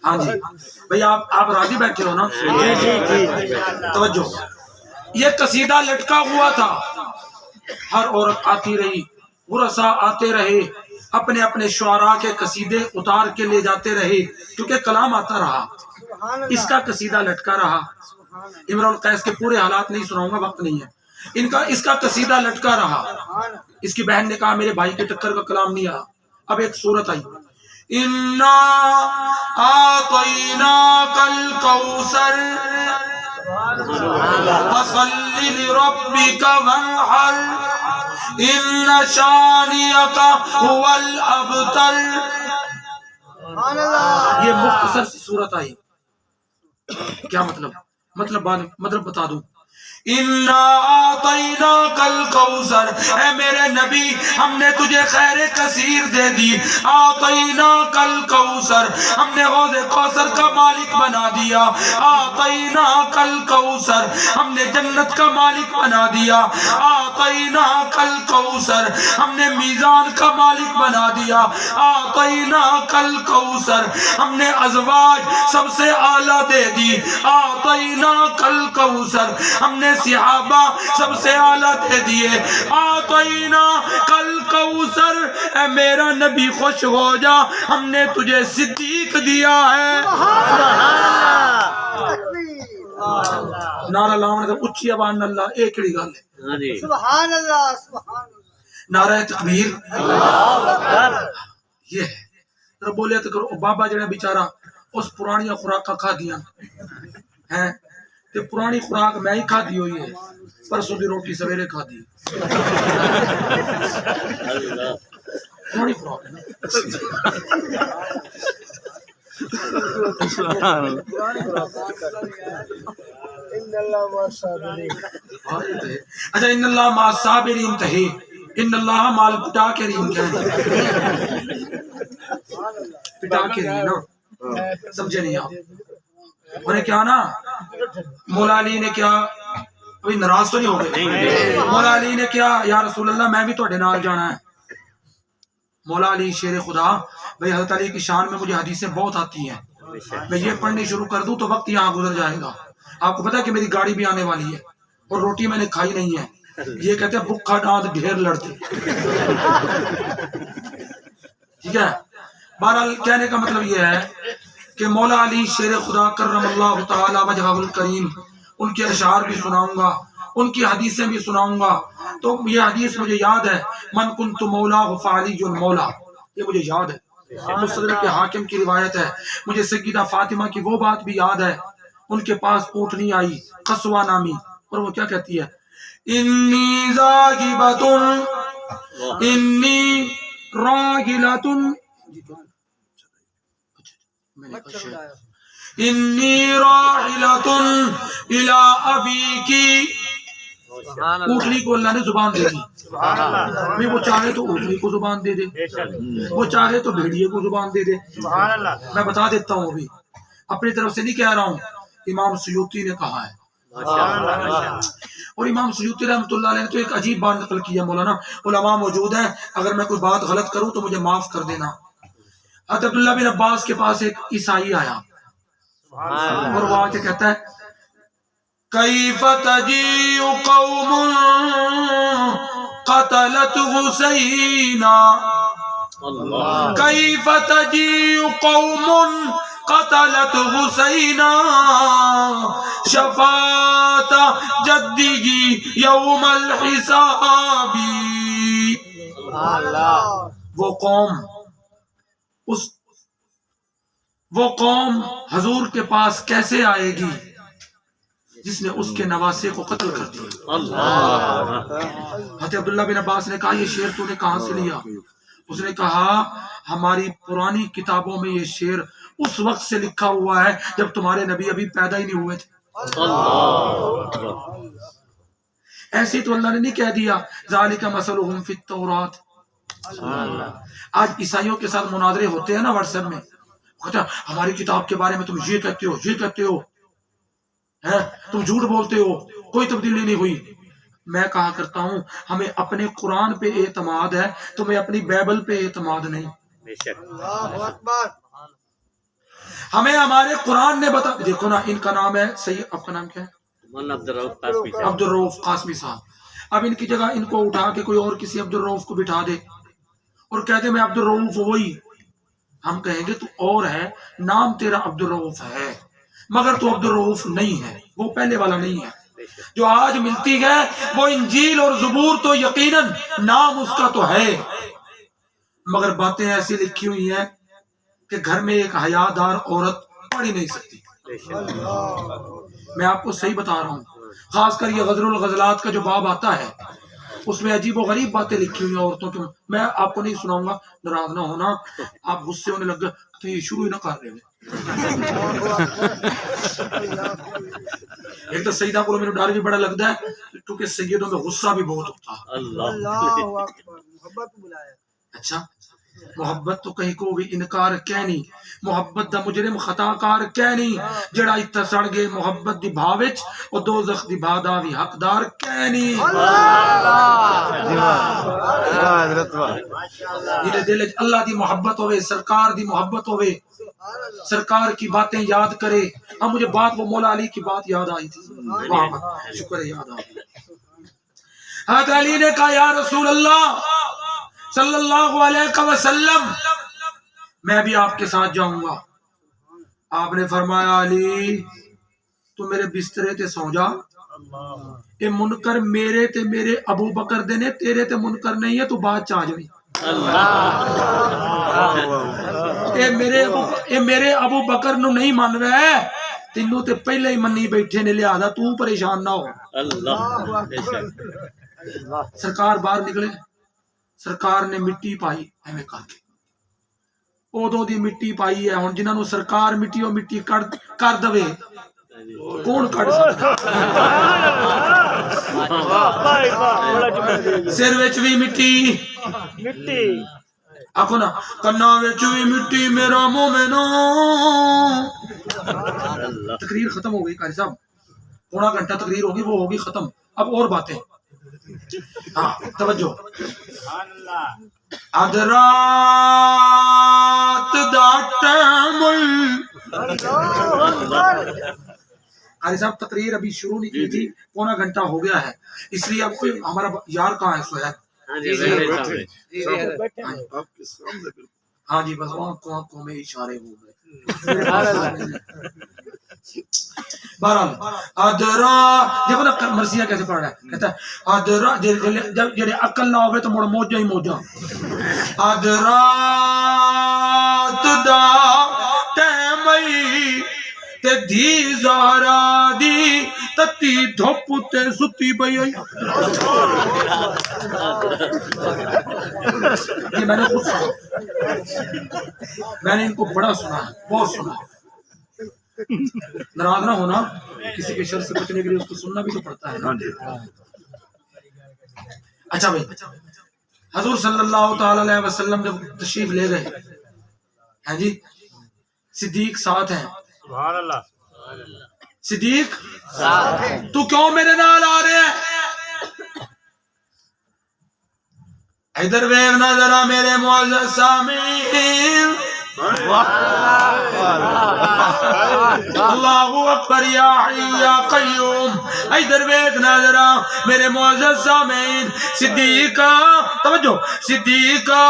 ہاں جی بھئی آپ راضی بیٹھے ہو نا توجہ یہ قصیدہ لٹکا ہوا تھا ہر عورت آتی رہی ورثاء آتے رہے اپنے اپنے شعراء کے قصیدے اتار کے لے جاتے رہے کیونکہ کلام آتا رہا اس کا قصیدہ لٹکا رہا امرؤ القیس کے پورے حالات نہیں سناؤں گا وقت نہیں ہے اس کا قصیدہ لٹکا رہا اس کی بہن نے کہا میرے بھائی کے ٹکر کا کلام نہیں آیا اب ایک صورت آئی اِنَّا أَعْطَيْنَاكَ الْكَوْثَرَ فَصَلِّ لِرَبِّكَ وَانْحَرْ إِنَّ شَانِئَكَ هُوَ الْأَبْتَرُ یہ مختصر سی صورت آئی کیا مطلب بتا دوں اِنَّا أَعْطَيْنَاكَ الْكَوْثَرَ اے میرے نبی ہم نے تجھے خیر کثیر دے دی أَعْطَيْنَاكَ الْكَوْثَرَ ہم نے حوض کوثر کا مالک بنا دیا أَعْطَيْنَاكَ الْكَوْثَرَ ہم نے جنت کا مالک بنا دیا أَعْطَيْنَاكَ الْكَوْثَرَ ہم نے میزان کا مالک بنا دیا أَعْطَيْنَاكَ الْكَوْثَرَ ہم نے ازواج سب سے اعلیٰ دے دی أَعْطَيْنَاكَ الْكَوْثَرَ ہم نے صحابہ سب سے اعلیٰ دے دیے أَعْطَيْنَاكَ الْكَوْثَرَ اے میرا نبی خوش ہو جا ہم نے تجھے صدیق دیا ہے نعرہ لاؤں گا اچھی آواز اللہ ایک ہی گل ہے سبحان اللہ سبحان اللہ نعرہ تکبیر یہ ہے ذرا بولے تو کرو بابا جڑا بیچارہ اس پرانی خوراک کھا دیا ہیں تے پرانی خوراک میں ہی کھا دی ہوئی ہے پرسوں دی روٹی سویرے کھا دی پرانی خوراک ہے نا اچھا ان اللہ مع الصابرین تہی ان اللہ مع الپٹاکرین کیا ہے پٹاکرین نا سمجھے نہیں آپ انہیں کیا نا مولا علی نے کیا ابھی ناراض تو نہیں ہو گئے مولا علی نے کیا یا رسول اللہ میں بھی توڑے نال جانا ہے مولا علی شیر خدا بھئی حضرت علی کی شان میں مجھے حدیثیں بہت آتی ہیں میں یہ پڑھنی شروع کر دوں تو وقت یہاں گزر جائے گا آپ کو پتا ہے کہ میری گاڑی بھی آنے والی ہے اور روٹی میں نے کھائی نہیں ہے یہ کہتے ہیں بھوکا ڈانت ڈھیر لڑتے ٹھیک ہے بہرحال کہنے کا مطلب یہ ہے کہ مولا علی شیر خدا کرم اللہ تعالی وجہہ الکریم ان کے اشعار بھی سناؤں گا ان کی حدیثیں بھی سناؤں گا تو یہ حدیث مجھے یاد ہے من کنت مولا فعلی مولا یہ مجھے یاد ہے مستدرک حاکم کی روایت ہے مجھے سیدہ فاطمہ کی وہ بات بھی یاد ہے ان کے پاس اونٹنی آئی قصوہ نامی اور وہ کیا کہتی ہے انی ذاہبۃ انی راحلۃ انی راحلۃ الی ابیکی اونٹنی کو اللہ نے زبان دے دی وہ چاہے تو اونٹنی کو زبان دے دے وہ چاہے تو بھیڑیے کو زبان دے دے میں بتا دیتا ہوں ابھی اپنی طرف سے نہیں کہہ رہا ہوں امام سیوطی نے کہا ہے اور امام سیوطی رحمۃ اللہ علیہ نے تو ایک عجیب بات نقل کی ہے مولانا علماء موجود ہیں اگر میں کوئی بات غلط کروں تو مجھے معاف کر دینا حضرت عبداللہ بن عباس کے پاس ایک عیسائی آیا اور وہ آ کے کہتا ہے کیف تجیء قوم قتلت حسینا کیف تجیء قوم قتلت حسینا شفاعت جدی یوم الحساب وہ قوم حضور کے پاس کیسے آئے گی جس نے اس کے نواسے کو قتل کر دیا حضرت عبداللہ بن عباس نے کہا یہ شعر تو نے کہاں سے لیا اس نے کہا ہماری پرانی کتابوں میں یہ شعر اس وقت سے لکھا ہوا ہے جب تمہارے نبی ابھی پیدا ہی نہیں ہوئے تھے. ایسے تو اللہ نے نہیں کہہ دیا ذالک مثلہم فی التوراۃ. آج عیسائیوں کے ساتھ مناظرے ہوتے ہیں نا واٹس ایپ میں، کہتا ہے ہماری کتاب کے بارے میں تم یہ کہتے ہو یہ کہتے ہو، تم جھوٹ بولتے ہو، کوئی تبدیلی نہیں ہوئی. میں کہا کرتا ہوں ہمیں اپنے قرآن پہ اعتماد ہے، تمہیں اپنی بائبل پہ اعتماد نہیں. اللہ اکبر. ہمیں ہمارے قرآن نے بتا، دیکھو نا ان کا نام ہے سید، آپ کا نام کیا ہے؟ عبد الرؤف قاسمی صاحب. اب ان کی جگہ ان کو اٹھا کے کوئی اور کسی عبد الرؤف کو بٹھا دے اور کہتے میں عبد الرؤف وہی، ہم کہیں گے تو اور ہے، نام تیرا عبد الرؤف ہے مگر تو عبد الرؤف نہیں ہے، وہ پہلے والا نہیں ہے. جو آج ملتی ہے وہ انجیل اور زبور تو یقیناً نام اس کا تو ہے، مگر باتیں ایسی لکھی ہوئی ہیں کہ گھر میں ایک حیادار عورت پڑھ ہی نہیں سکتی. میں آپ کو صحیح بتا رہا ہوں، خاص کر یہ غزل الغزلات کا جو باب آتا ہے اس میں عجیب و غریب باتیں لکھی ہوئی ہیں عورتوں کی. میں آپ کو نہیں سناؤں گا، ناراض نہ ہونا، آپ غصے ہونے لگ گئے تو یہ شروع ہی نہ کر رہے. ایک تو سیدہ کو میرے ڈر بھی بڑا لگتا ہے کیونکہ سیدوں میں غصہ بھی بہت ہوتا ہے. اللہ اکبر. محبت بلایا. اچھا محبت تو کہیں کو بھی انکار کہنی، محبت دا مجرم خطا کار کہنی، جڑا اتنا سڑ گئے محبت دی بھاوچ او دوزخ دی بھادا بھی حقدار کہنی. جنہیں دل وچ اللہ دی محبت ہوئے، سرکار دی محبت ہوئے، سرکار کی باتیں یاد کرے. اب مجھے بات وہ مولا علی کی بات یاد آئی تھی، واہ شکر ہے یاد آئی. حضرت علی نے کہا یا رسول اللہ صلی اللہ علیہ وسلم میں بھی آپ کے ساتھ جاؤں گا. آپ نے فرمایا علی تو میرے بسترے تے سو جا، اے منکر میرے تے میرے ابو بکر دے نے، تیرے تے منکر نہیں ہے، تو بات چاہ جوئی. اے میرے ابو بکر نو نہیں مان رہا ہے، تینوں تے پہلے ہی منی بیٹھے نے، لہذا تو پریشان نہ ہو. سرکار باہر نکلے، سرکار نے مٹی پائی ایویں کر کے، ادوں دی مٹی پائی ہے. ہن جنہاں نو سرکار مٹی او مٹی کر دے کون کٹ سکدا؟ سر وچ بھی مٹی، آکھو نا کنا وچ بھی مٹی میرا مومنو. تقریر ختم ہو گئی قاری صاحب، پونا گھنٹہ تقریر ہوگی، وہ ہوگی ختم. اب اور باتیں، ہاں توجہ. ادرات دا ٹائم، قاری صاحب تقریر ابھی شروع نہیں کی تھی، پونا گھنٹہ ہو گیا ہے، اس لیے اب کوئی ہمارا یار کہاں ہے سہیل؟ ہاں جی بس آنکھوں میں اشارے ہو گئے. بہرحال ادرا دیکھو نا مرثیہ کیسے پڑھ رہا ہے، کہتا ہے ادرا جڑے عقل نہ ہوے تو مڑ موجا ہی موجا. ادرات دا ٹائم تے دھی زہرا دی تتی دھوپ تے ستی پئی ہوئی. یہ میں نے خود سنا، میں نے ان کو بڑا سنا ہے، بہت سنا ہے. ناراض نہ ہونا، کسی کے شر سے بچنے کے لیے اس کو سننا بھی تو پڑتا ہے نا. اچھا بھائی، حضور صلی اللہ تعالی علیہ وسلم جب تشریف لے گئے، ہاں جی صدیق ساتھ ہیں. سبحان اللہ. صدیق تو کیوں میرے نال آ رہے ہیں؟ ادھر ویکھنا ذرا میرے معزز سامعین. اللہ اکبر یا حی یا قیوم. ادھر ویکھنا ذرا میرے معزز سامعین. صدیقہ توجہ، صدیقہ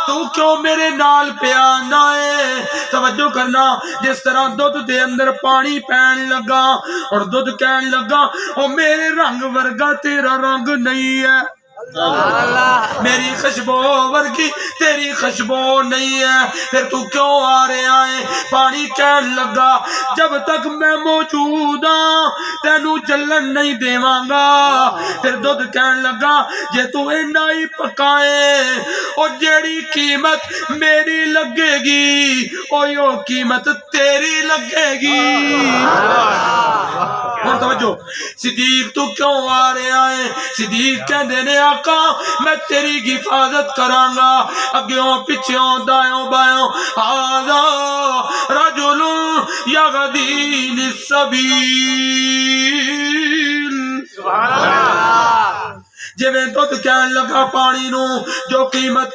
تو کیوں میرے نال پیا نہ ہے؟ توجہ کرنا، جس طرح دودھ دے اندر پانی پین لگا اور دودھ کہن لگا او میرے رنگ ورگا تیرا رنگ نہیں ہے. میری خوشبو ورگی تیری خوشبو نہیں ہے، پھر تو کیوں آ رہا ہے؟ پانی کہن لگا جب تک میں موجود ہاں تینو جلن نہیں دیواں گا۔ پھر دودھ کہن لگا جے تو اینا ہی پکائے اور جیڑی قیمت میری لگے گی اویو قیمت تیری لگے گی۔ اور توجہ، صدیق تو کیوں آ رہا ہے؟ صدیق کہندے نے آقا میں تیری حفاظت کراں گا، اگیوں پچھوں دایوں بایوں، ھذا رجل یغدین السبیل۔ جی میں دودھ کہن لگا پانی نو جو قیمت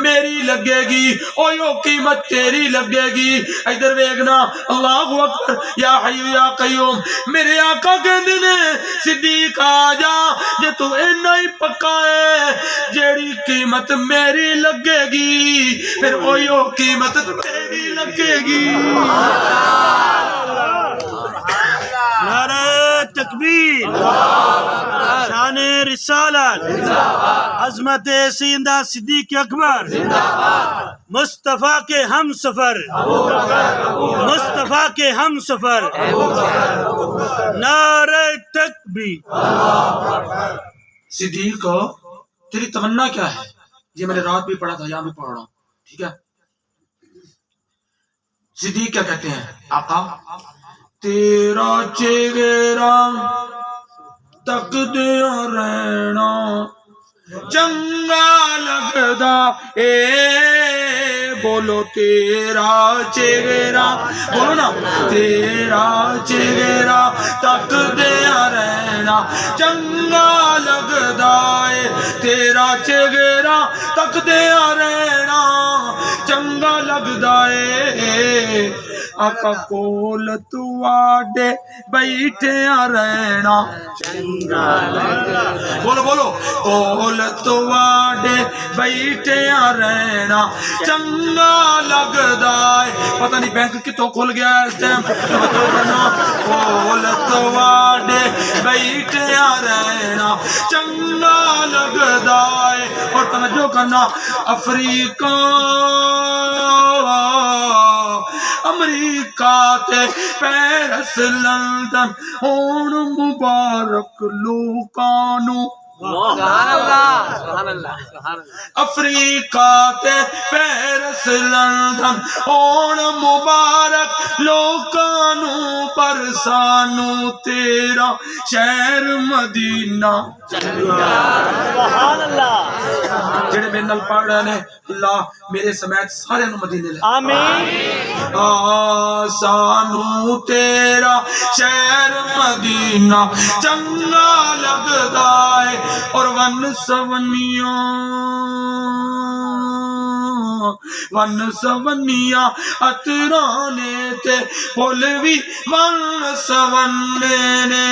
میری لگے گی اویو قیمت تیری لگے گی۔ ادھر ویکھنا، اللہ اکبر، یا حی یا قیوم۔ میرے آقا کہندے نے صدیق آ جا جے تو اینا ہی پکا ہے جیڑی قیمت میری لگے گی پھر اویو قیمت تیری لگے گی۔ نعرہ تکبیر، شان رسالت، عظمت سیدنا صدیق اکبر، مصطفیٰ کے ہم سفر، مصطفیٰ کے ہم سفر، نعرہ تکبیر۔ صدیق تیری تمنا کیا ہے؟ یہ میں نے رات بھی پڑھا تھا، یہاں بھی پڑھ رہا ہوں، ٹھیک ہے؟ صدیق کیا کہتے ہیں؟ آقا تیرا چہرہ تکدیا رہنا چنگا لگدا اے، بولو تیرا چہرہ، بولو نا، تیرا چہرہ تکدیا رہنا چنگا لگدا اے، تیرا چہرہ تکدیا رہنا چنگا لگدا اے، آقا کول تو آڈے بیٹھیا رہنا بولو بولو، کول تو آڈے بیٹھیا رہنا چنگا لگدا ہے۔ پتہ نہیں بینک کتوں کھل گیا ہے اس ٹائم، کول تو آڈے بیٹھیا رہنا چنگا لگدا ہے۔ اور توجہ کرنا، افریقہ امریکہ تے پیرس لندن ہون مبارک لوکاں نو، افریقہ تے پیرس لندن ہون مبارک لوکاں نو، پر سانو تیرا شہر مدینہ۔ جڑے میرے نال پڑھ رہے نے اللہ میرے سمیت سارے نو مدینے لے آمین۔ سانو تیرا شہر مدینہ چنگا لگدا ہے، اور ون سونیاں اترانے تے پھول بھی ون سونے نے،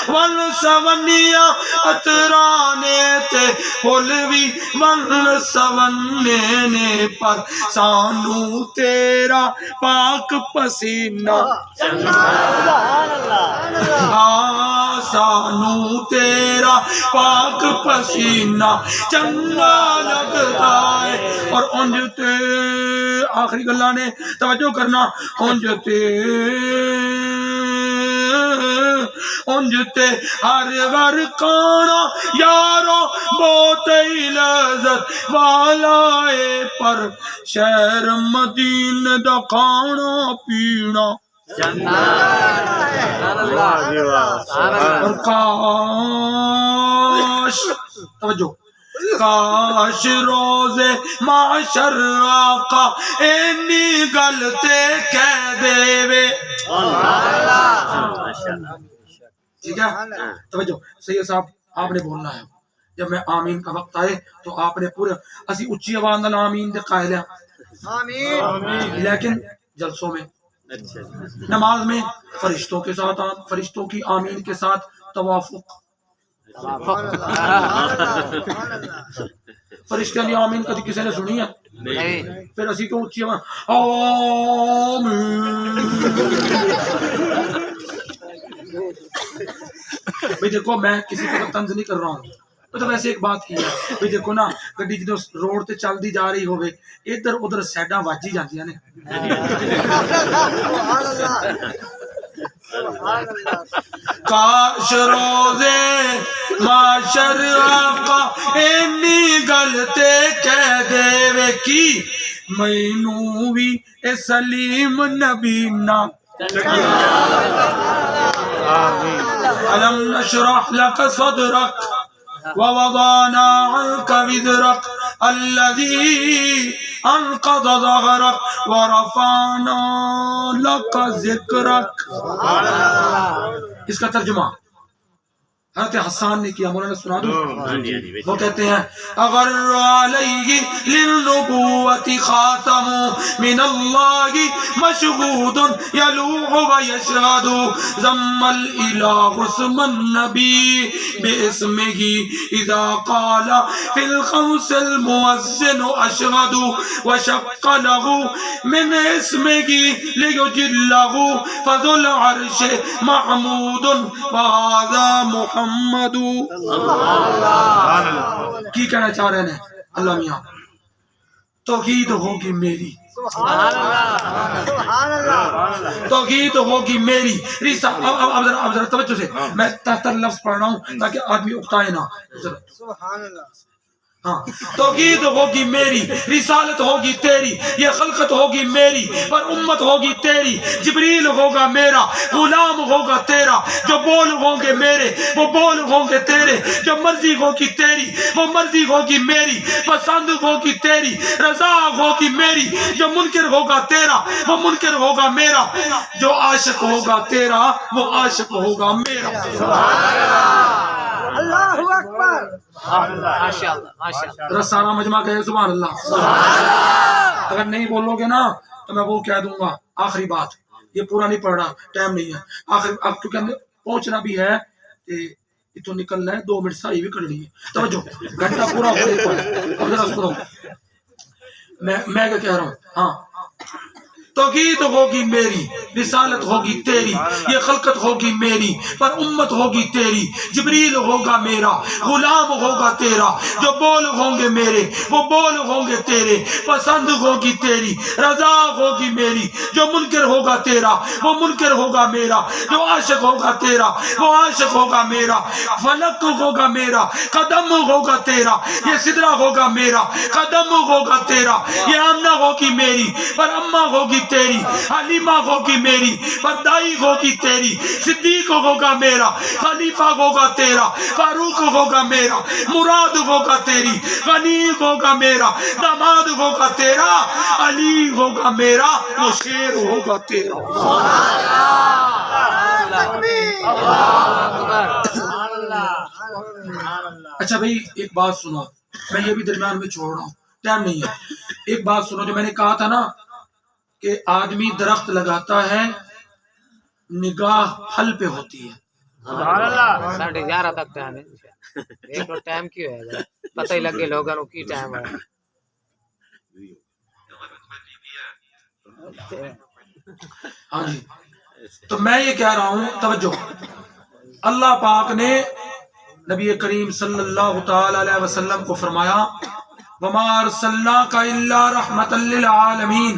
ون سونیاں اترانے تے پھول بھی ون سونے نے، پر سانو تیرا پاک پسینہ، سانو تیرا پاک پسینہ چنگا لگدا ہے۔ اور اونج تے آخری گلاں نے توجہ کرنا، اونج تے ہر ور کھانا یارو بہت ہی لذت والا ہے، پر شہر مدینے دا کھانا پینا اور کاش، توجہ، کاش روزے معاشر آقا اینی گل تے کہہ دے وے۔ ٹھیک ہے، توجہ، سید صاحب آپ نے بولنا ہے، جب میں آمین کا وقت آئے تو آپ نے پورے اسی اچھی آواز نال آمین دے قائل ہیں، لیکن جلسوں میں نماز میں فرشتوں کے ساتھ فرشتوں کی آمین کے ساتھ توافق، فرشتوں کی آمین کبھی کسی نے سنی ہے؟ پھر اسی کو اچھی آمین بھئی دیکھو میں کسی کو طنز نہیں کر رہا ہوں، تو ویسے ایک بات کی ہے بھی دیکھو نا گڈی جدو روڈ تے چلدی جا رہی ہوے ادھر ادھر سائڈاں وج ہی جاندیاں نے سبحان اللہ سبحان اللہ کاش روزے معاشر آقا اینی گل تے کہہ دے وے کی مینوں وی اے سلیم نبی نا ألم نشرح لك صدرك ووضعنا عنك وزرك الذي أنقض ظهرك ورفعنا لك ذكرك. اس کا ترجمہ حضرت حسان نے کیا، مولانا سنا دوں. وہ کہتے ہیں اغر علیہ للنبوت خاتم من اللہ مشہود یلوح ویشہد ضم الالہ اسم النبی باسمہ اذا قال فی الخمس المؤذن اشہد وشق له من اسمہ لیجلہ فذو العرش محمود وهذا محمد. کی کہنا چاہ رہے ہیں اللہ میاں؟ توحید ہوگی میری، سبحان اللہ توحید ہوگی میری اب ذرا توجہ سے میں تحت لفظ پڑھ رہا ہوں تاکہ آدمی اکتائے نہ. سبحان اللہ ہاں توحید ہوگی میری، رسالت ہوگی تیری، یہ خلقت ہوگی میری، پر امت ہوگی تیری. جبریل ہوگا میرا، غلام ہوگا تیرا، جو بول ہوں گے میرے وہ بول ہوں گے تیرے، جو مرضی ہوگی تیری وہ مرضی ہوگی میری، پسند ہوگی تیری رضا ہوگی میری، جو منکر ہوگا تیرا وہ منکر ہوگا میرا، جو عاشق ہوگا تیرا وہ عاشق ہوگا میرا. اللہ اکبر سارا مجمع کہے سبحان اللہ. اگر نہیں بولو گے نا تو میں وہ کہہ دوں گا. آخری بات، یہ پورا نہیں پڑھ رہا، ٹائم نہیں ہے. آخر اب کیونکہ ہم نے پہنچنا بھی ہے اتوں نکلنا ہے، 2 منٹ ساری بھی کرنی ہے. توجہ گھنٹہ پورا ہونے کو ہے. اب ذرا سنو میں کیا کہہ رہا ہوں. ہاں توحید ہوگی میری، رسالت ہوگی تیری، یہ خلقت ہوگی میری، پر امت ہوگی تیری. جبریل ہوگا میرا، غلام ہوگا تیرا، جو بول ہوں گے میرے وہ بول ہوں گے تیرے، پسند ہوگی تیری رضا ہوگی میری، جو منکر ہوگا تیرا وہ منکر ہوگا میرا، جو عاشق ہوگا تیرا وہ عاشق ہوگا میرا. فلک ہوگا میرا، قدم ہوگا تیرا، یہ سدرہ ہوگا میرا، قدم ہوگا تیرا. یہ آمنہ ہوگی میری پر اماں ہوگی تیری، حلیمہ ہوگی میری پر دائی ہوگی تیری. صدیق ہوگا میرا، خلیفہ ہوگا تیرا، فاروق ہوگا میرا، مراد ہوگا تیری، غنی ہوگا میرا، داماد ہوگا تیرا، علی ہوگا میرا، وہ شیر ہوگا تیرا. اچھا بھائی ایک بات سنو، میں یہ بھی درمیان میں چھوڑ رہا ہوں، ٹائم نہیں ہے. ایک بات سنو، جو میں نے کہا تھا نا کہ آدمی درخت لگاتا ہے نگاہ پھل پہ ہوتی ہے. 11:30 تک ٹائم ہے. ایک ٹائم کیوں ہے پتہ ہی لگے لوگوں کو کی ٹائم ہے. ہاں جی تو میں یہ کہہ رہا ہوں، توجہ، اللہ پاک نے نبی کریم صلی اللہ تعالی علیہ وسلم کو فرمایا وَمَا أَرْسَلْنَاكَ إِلَّا رَحْمَةً لِّلْعَالَمِينَ.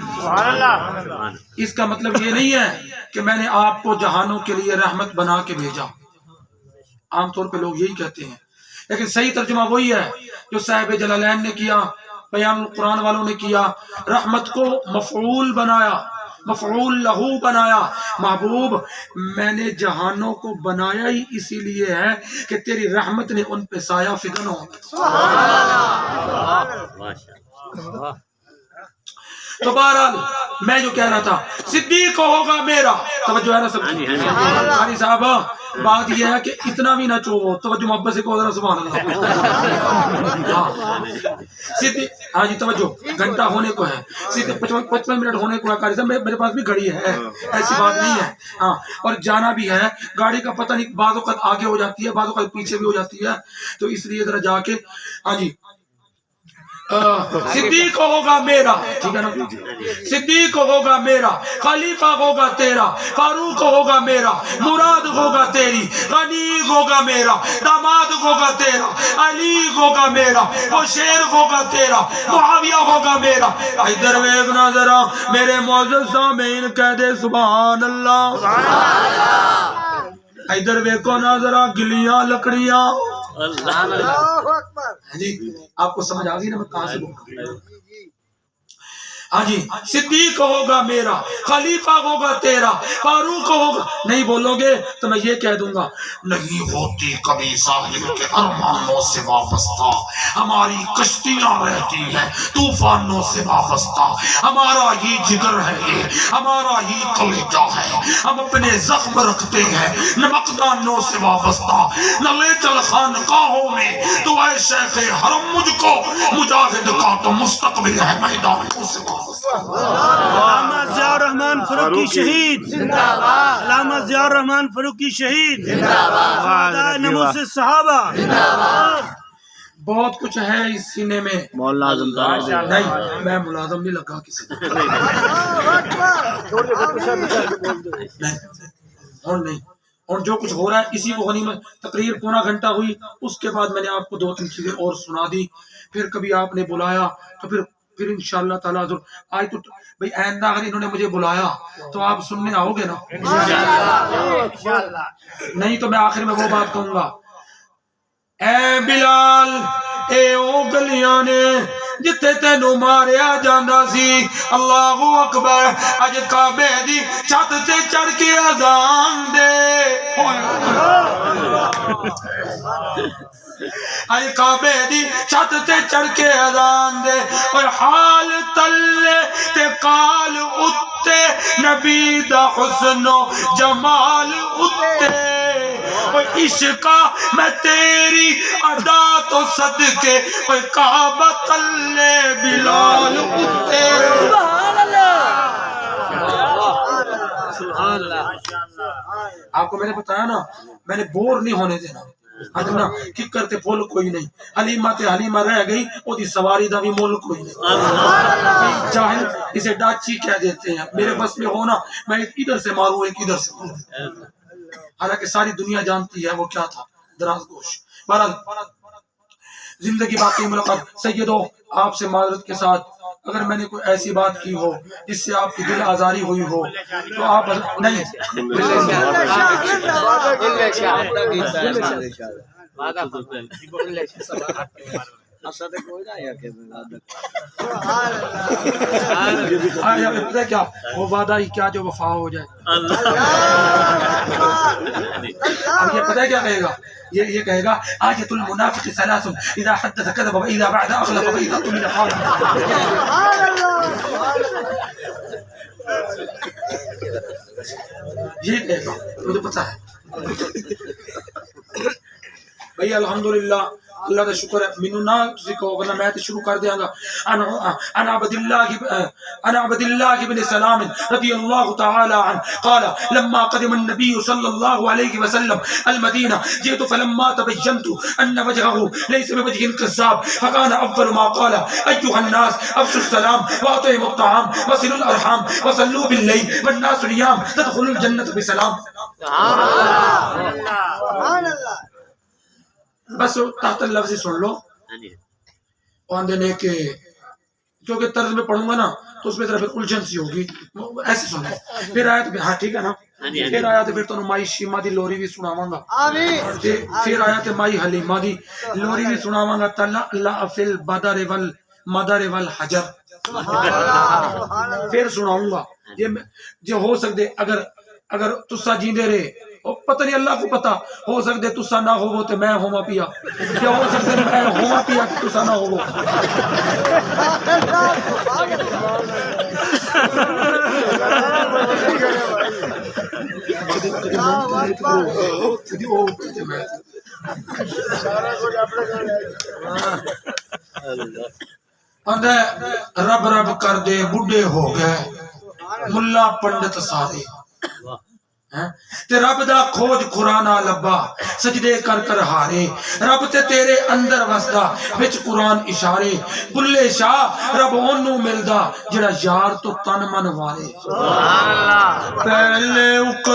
اس کا مطلب یہ نہیں ہے کہ میں نے آپ کو جہانوں کے لیے رحمت بنا کے بھیجا. عام طور پہ لوگ یہی کہتے ہیں، لیکن صحیح ترجمہ وہی ہے جو صاحب جلالین نے کیا، بیان القرآن والوں نے کیا. رحمت کو مفعول بنایا، مفعول لہو بنایا. محبوب میں نے جہانوں کو بنایا ہی اسی لیے ہے کہ تیری رحمت نے ان پہ سایہ فکن ہو. تو بہرحال میں جو کہہ رہا تھا، صدیق ہوگا میرا. توجہ ہے نا سب؟ قاری صاحب بات یہ ہے کہ اتنا بھی نہ چوبو، توجہ محبت سے کہو ذرا سبحان اللہ. ہاں جی توجہ، گھنٹہ ہونے کو ہے، 55 منٹ ہونے کو ہے. قاری صاحب میرے پاس بھی گھڑی ہے، ایسی بات نہیں ہے. ہاں اور جانا بھی ہے، گاڑی کا پتہ نہیں بعض اوقات آگے ہو جاتی ہے، بعض اوقات پیچھے بھی ہو جاتی ہے، تو اس لیے ذرا جا کے. ہاں جی صدیق ہوگا میرا، ٹھیک ہے نا، صدیق ہوگا میرا، خلیفہ ہوگا تیرا، فاروق ہوگا میرا، مراد ہوگا تیری، غنی ہوگا میرا، داماد ہوگا تیرا، علی ہوگا میرا، بشیر ہوگا تیرا، معاویہ ہوگا میرا۔ ادھر ویکھنا ذرا میرے معزز سامعین، کہہ دے سبحان اللہ۔ ادھر ویکھو نا ذرا، گلیاں لکڑیاں۔ اللہ اکبر۔ جی آپ کو سمجھ آ گئی نا میں کہاں سے بول رہا ہوں؟ ہاں جی، صدیق ہوگا میرا، خلیفہ ہوگا تیرا، فاروق ہوگا۔ نہیں بولو گے تو میں یہ کہہ دوں گا، نہیں ہوتی کبھی ساحل کے ارمانوں سے وابستہ، ہماری کشتیاں رہتی ہیں طوفانوں سے وابستہ، ہمارا ہی جگر ہے یہ، ہمارا ہی کلیجہ ہے، ہم اپنے زخم رکھتے ہیں نمکدانوں سے وابستہ، نہ لے چل خانقاہوں میں تو اے شیخ حرم مجھ کو، مجاہد کا تو مستقبل ہے میدانوں سے وابستہ۔ علامہ ضیاء الرحمن فاروقی شہید، علامہ ضیاء الرحمن فاروقی شہید، شہدائے نموذج صحابہ۔ بہت کچھ ہے اس سینے میں، نہیں میں ملازم نہیں لگا کسی کو، اللہ اکبر۔ نہیں اور نہیں، اور جو کچھ ہو رہا ہے اسی کو غنیمت۔ تقریر پونا گھنٹہ ہوئی، اس کے بعد میں نے آپ کو 2-3 چیزیں اور سنا دی، پھر کبھی آپ نے بلایا تو پھر انشاءاللہ تعالیٰ آج تو بھئی آئندہ اگر انہوں نے مجھے بلایا تو آپ سننے آؤ گے نا، نہیں تو میں آخر میں وہ بات کہوں گا، اے بلال اے او گلیاں نے جتھے تینوں ماریا جاندا سی، اللہ اکبر، اج کعبے دی چھت تے چڑھ کے اذان دے، اج کعبے دی چھت تے چڑھ کے اذان دے، اور حال تلے تے قال اتے نبی دا حسن و جمال اتے، اور عشقا میں تیری ادا تو صدقے، اور کعبہ تلے بلال اتے۔ سبحان اللہ۔ آپ کو میں نے بتایا نا، میں نے بور نہیں ہونے دینا، ادنا ککر تے پھول کوئی نہیں، حلیمہ تے حلیمہ رہ گئی، او دی سواری دا بھی مول کوئی نہیں۔ جاہل اسے ڈاچی کہہ دیتے ہیں، میرے بس میں ہونا میں ایک ادھر سے ماروں ایک ادھر سے ماروں، حالانکہ ساری دنیا جانتی ہے وہ کیا تھا، دراز گوش۔ بہرحال زندگی باقی ملاقات۔ سیدو آپ سے معذرت کے ساتھ اگر میں نے کوئی ایسی بات کی ہو جس سے آپ کی دل آزاری ہوئی ہو تو آپ نہیں، پتہ کیا وہ وعدہ ہی کیا جو وفا ہو جائے۔ اب یہ پتہ کیا کہے گا، یہ کہے گا آیت المنافق ثلاث اذا حدث كذب واذا بعد اخلف واذا اؤتمن خان۔ یہ کہے گا، مجھے پتہ ہے بھئی۔ الحمدللہ اللہ کا شکر ہے، مینوں نہ تسی کہو ورنہ میں تے شروع کر دیاں گا۔ انا عبد اللہ بن سلام رضی اللہ تعالی عنہ قال لما قدم النبي صلی اللہ علیہ وسلم المدینہ جئت فلما تبینت ان وجهه ليس بوجه كذاب فكان اول ما قال ايها الناس افشوا السلام واطعموا الطعام وصلوا الارحام وصلوا بالليل والناس نيام تدخلوا الجنة بسلام۔ سبحان اللہ۔ بس تحت لفظ سن لو، آندے نے کہ کیونکہ طرز میں پڑھوں گا نا تو اس میں ذرا پھر الجھن سی ہوگی، ایسے سن لو۔ پھر آیا تو ہاں ٹھیک ہے نا، پھر آیا تو پھر تو مائی شیما دی لوری بھی سناواں گا، آمین۔ پھر آیا تو مائی حلیمہ دی لوری بھی سناواں گا، تلا فی البدر والمدر والحجر، پھر سناؤں گا۔ یہ ہو سکتے اگر تسا جیندے رہے، پتہ نہیں اللہ کو پتہ، ہو سکتے تسا نہ ہوو تے میں ہوواں پیا، یا ہو سکتے میں ہوواں پیا تے تسا نہ ہوو۔ رب رب کر دے بڈھے ہو گئے ملا پنڈت سارے، تے رب دا کھوج قرآن لبا سجدے کر کر ہارے رب تے تیرے اندر وسدا وچ قرآن اشارے بلے شاہ رب اونوں ملدا جڑا یار تو تن من وارے سبحان اللہ پہلے